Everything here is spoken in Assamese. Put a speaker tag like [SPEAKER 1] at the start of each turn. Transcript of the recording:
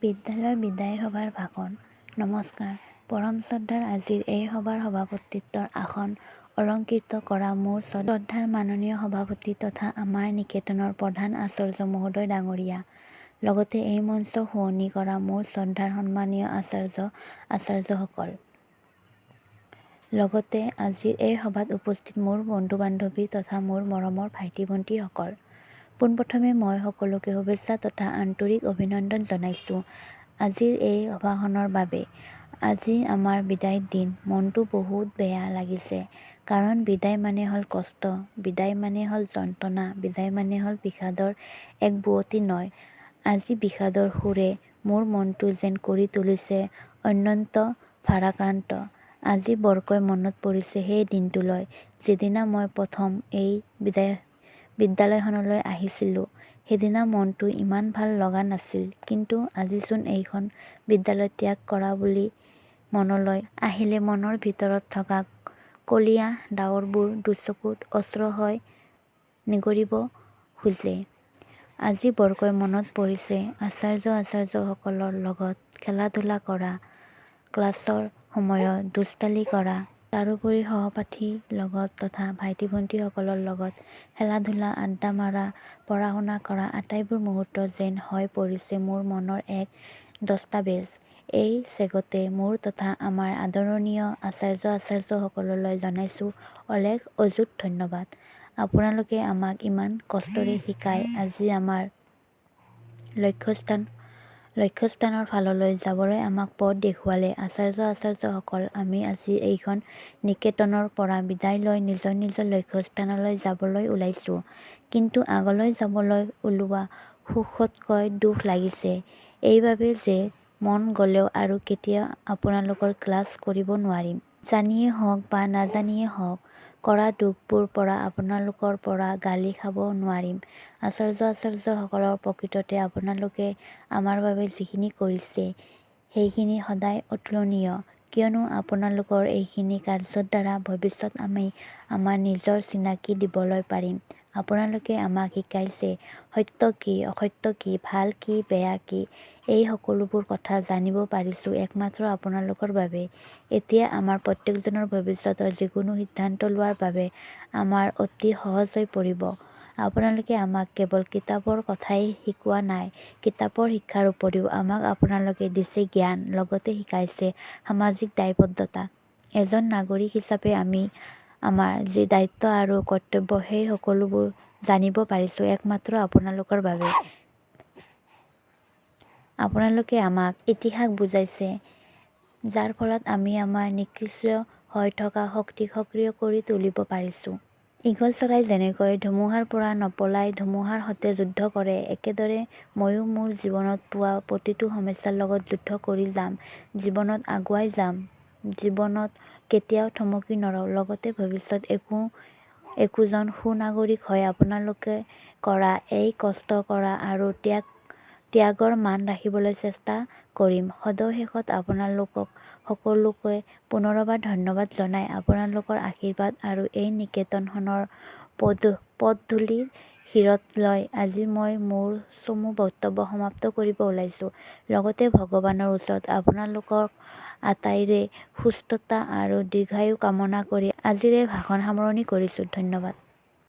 [SPEAKER 1] বিদ্যালয়ৰ বিদায় সভাৰ ভাষণ। নমস্কাৰ। পৰম শ্ৰদ্ধাৰ আজিৰ এই সভাৰ সভাপতিত্বৰ আসন অলংকৃত কৰা মোৰ শ্ৰদ্ধাৰ মাননীয় সভাপতি তথা আমাৰ নিকেতনৰ প্ৰধান আচাৰ্য মহোদয় ডাঙৰীয়া, লগতে এই মঞ্চ শুৱনি কৰা মোৰ শ্ৰদ্ধাৰ সন্মানীয় আচাৰ্যসকল, লগতে আজিৰ এই সভাত উপস্থিত মোৰ বন্ধু-বান্ধৱী তথা মোৰ মৰমৰ ভাইটি-ভণ্টিসকল। পোনপ্ৰথমে মই সকলোকে শুভেচ্ছা তথা আন্তৰিক অভিনন্দন জনাইছোঁ আজিৰ এই সভাখনৰ বাবে। আজি আমাৰ বিদায়ৰ দিন। মনটো বহুত বেয়া লাগিছে, কাৰণ বিদায় মানে হ'ল কষ্ট, বিদায় মানে হ'ল যন্ত্ৰণা, বিদায় মানে হ'ল বিষাদৰ এক বুৱতী নৈ। আজি বিষাদৰ সুৰে মোৰ মনটো যেন কৰি তুলিছে অত্যন্ত ভাৰাক্ৰান্ত। আজি বৰকৈ মনত পৰিছে সেই দিনটোলৈ, যিদিনা মই প্ৰথম এই বিদ্যালয়খনলৈ আহিছিলোঁ। সেইদিনা মনটো ইমান ভাল লগা নাছিল, কিন্তু আজিচোন এইখন বিদ্যালয় ত্যাগ কৰা বুলি মনলৈ আহিলে মনৰ ভিতৰত থকা কলীয়া ডাৱৰবোৰ দুচকুত অশ্ৰু হৈ নিগৰিব খোজে। আজি বৰকৈ মনত পৰিছে আচাৰ্যসকলৰ লগত খেলা-ধূলা কৰা, ক্লাছৰ সময়ত দুষ্টালি কৰা, তাৰোপৰি সহপাঠীৰ লগত তথা ভাইটি-ভণ্টিসকলৰ লগত খেলা-ধূলা, আড্ডা মাৰা, পঢ়া-শুনা কৰা আটাইবোৰ মুহূৰ্ত যেন হৈ পৰিছে মোৰ মনৰ এক দস্তাবেজ। এই চেগতে মোৰ তথা আমাৰ আদৰণীয় আচাৰ্যসকললৈ জনাইছোঁ অলেখ অযুত ধন্যবাদ। আপোনালোকে আমাক ইমান কষ্টৰে শিকাই আজি আমাৰ লক্ষ্যস্থানৰ ফাললৈ যাবলৈ আমাক পথ দেখুৱালে। আচাৰ্যসকল, আমি আজি এইখন নিকেতনৰ পৰা বিদায় লৈ নিজৰ নিজৰ লক্ষ্যস্থানলৈ যাবলৈ ওলাইছোঁ। কিন্তু আগলৈ যাবলৈ ওলোৱা সুখতকৈ দুখ লাগিছে এইবাবে যে মন গ'লেও আৰু কেতিয়াও আপোনালোকৰ ক্লাছ কৰিব নোৱাৰিম। জানিয়ে হওক বা নাজানিয়ে হওক কৰা দুখবোৰ পৰা আপোনালোকৰ পৰা গালি খাব নোৱাৰিম। আচাৰ্যসকলৰ প্ৰকৃততে আপোনালোকে আমাৰ বাবে যিখিনি কৰিছে সেইখিনি সদায় অতুলনীয়, কিয়নো আপোনালোকৰ এইখিনি কাৰ্যৰ দ্বাৰা ভৱিষ্যত আমি আমাৰ নিজৰ চিনাকি দিবলৈ পাৰিম। আপোনালোকে আমাক শিকাইছে সত্য কি, অসত্য কি, ভাল কি, বেয়া কি, এই সকলোবোৰ কথা জানিব পাৰিছোঁ একমাত্ৰ আপোনালোকৰ বাবে। এতিয়া আমাৰ প্ৰত্যেকজনৰ ভৱিষ্যতৰ যিকোনো সিদ্ধান্ত লোৱাৰ বাবে আমাৰ অতি সহজ হৈ পৰিব। আপোনালোকে আমাক কেৱল কিতাপৰ কথাই শিকোৱা নাই, কিতাপৰ শিক্ষাৰ উপৰিও আমাক আপোনালোকে দিছে জ্ঞান, লগতে শিকাইছে সামাজিক দায়বদ্ধতা। এজন নাগৰিক হিচাপে আমি আমাৰ যি দায়িত্ব আৰু কৰ্তব্য সেই সকলোবোৰ জানিব পাৰিছোঁ একমাত্ৰ আপোনালোকৰ বাবে। আপোনালোকে আমাক ইতিহাস বুজাইছে, যাৰ ফলত আমি আমাৰ নিষ্ক্ৰিয় হৈ থকা শক্তিক সক্ৰিয় কৰি তুলিব পাৰিছোঁ। ঈগল চৰাই যেনেকৈ ধুমুহাৰ পৰা নপলাই ধুমুহাৰ সৈতে যুদ্ধ কৰে, একেদৰে ময়ো মোৰ জীৱনত পোৱা প্ৰতিটো সমস্যাৰ লগত যুদ্ধ কৰি যাম, জীৱনত আগুৱাই যাম, জীৱনত কেতিয়াও থমকি নৰওঁ। লগতে ভৱিষ্যত একোজন সুনাগৰিক হৈ আপোনালোকে কৰা এই কষ্ট কৰা আৰু ত্যাগৰ মান ৰাখিবলৈ চেষ্টা কৰিম। সদশেষত আপোনালোকক সকলোকে পুনৰবাৰ ধন্যবাদ জনাই আপোনালোকৰ আশীৰ্বাদ আৰু এই নিকেতনখনৰ পদধূলিৰ শিৰত লৈ আজি মই মোৰ চমু বক্তব্য সমাপ্ত কৰিব ওলাইছোঁ। লগতে ভগৱানৰ ওচৰত আপোনালোকক আটাইৰে সুস্থতা আৰু দীৰ্ঘায়ু কামনা কৰি আজিৰ এই ভাষণ সামৰণি কৰিছোঁ। ধন্যবাদ।